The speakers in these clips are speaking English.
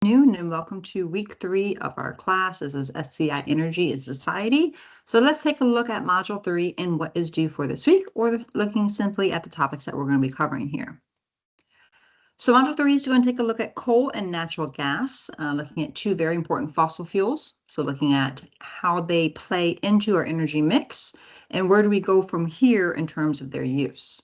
afternoon and welcome to week 3 of our class. This is SCI Energy and Society. So let's take a look at module 3 and what is due for this week, or looking simply at the topics that we're going to be covering here. So module 3 is going to take a look at coal and natural gas, looking at two very important fossil fuels. So looking at how they play into our energy mix and where do we go from here in terms of their use.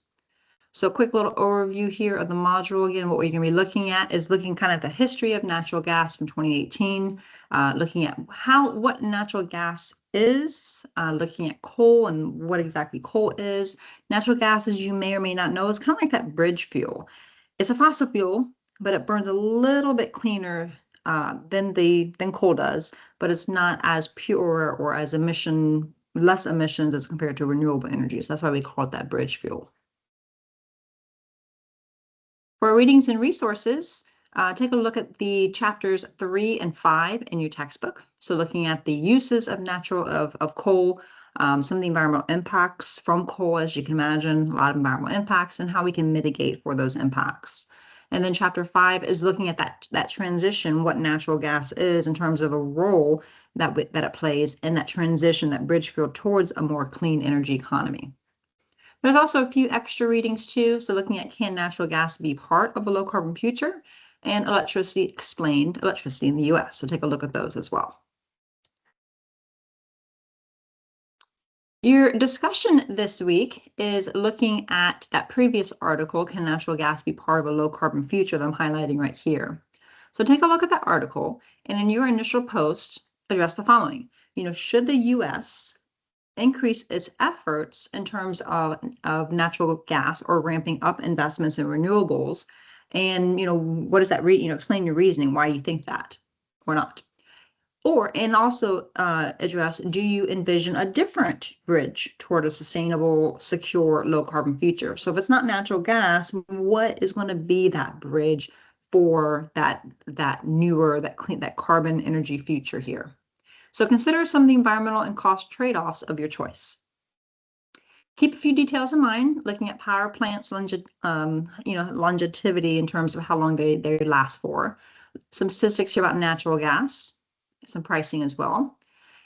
So a quick little overview here of the module. Again, what we're going to be looking at is looking kind of the history of natural gas from 2018, looking at what natural gas is, looking at coal and what exactly coal is. Natural gas, as you may or may not know, is kind of like that bridge fuel. It's a fossil fuel, but it burns a little bit cleaner than coal does, but it's not as pure or as less emissions as compared to renewable energies. That's why we call it that bridge fuel. For readings and resources, take a look at the chapters 3 and 5 in your textbook. So looking at the uses of coal, some of the environmental impacts from coal, as you can imagine, a lot of environmental impacts, and how we can mitigate for those impacts. And then chapter 5 is looking at that transition, what natural gas is in terms of a role that it plays in that transition, that bridge fuel towards a more clean energy economy. There's also a few extra readings too. So looking at, can natural gas be part of a low carbon future, and electricity explained, electricity in the US. So take a look at those as well. Your discussion this week is looking at that previous article, can natural gas be part of a low carbon future, that I'm highlighting right here. So take a look at that article, and in your initial post, address the following. Should the US increase its efforts in terms of natural gas or ramping up investments in renewables? And, what does that read? Explain your reasoning, why you think that or not. And also address, do you envision a different bridge toward a sustainable, secure, low carbon future? So if it's not natural gas, what is going to be that bridge for that newer, that carbon energy future here? So consider some of the environmental and cost trade-offs of your choice. Keep a few details in mind, looking at power plants, longevity in terms of how long they last for. Some statistics here about natural gas, some pricing as well.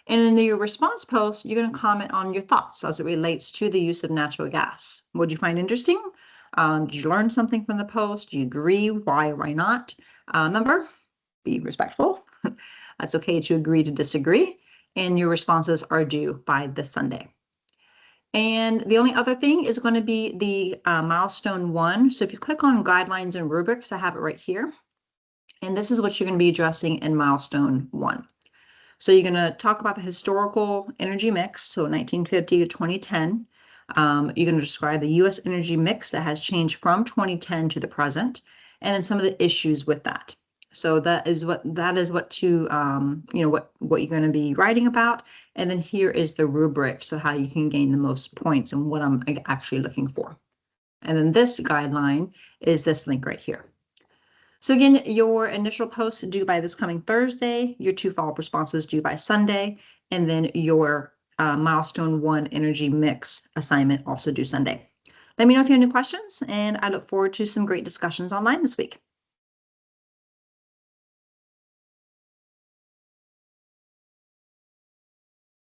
And in your response post, you're going to comment on your thoughts as it relates to the use of natural gas. What did you find interesting? Did you learn something from the post? Do you agree? Why or why not? Remember, be respectful. It's okay to agree to disagree, and your responses are due by this Sunday. And the only other thing is going to be the milestone 1. So if you click on guidelines and rubrics, I have it right here. And this is what you're going to be addressing in milestone 1. So you're going to talk about the historical energy mix, so 1950 to 2010. You're going to describe the U.S. energy mix that has changed from 2010 to the present, and then some of the issues with that. So what you're going to be writing about. And then here is the rubric, so how you can gain the most points and what I'm actually looking for. And then this guideline is this link right here. So again, your initial post due by this coming Thursday, your 2 follow-up responses due by Sunday, and then your milestone 1 energy mix assignment also due Sunday. Let me know if you have any questions, and I look forward to some great discussions online this week.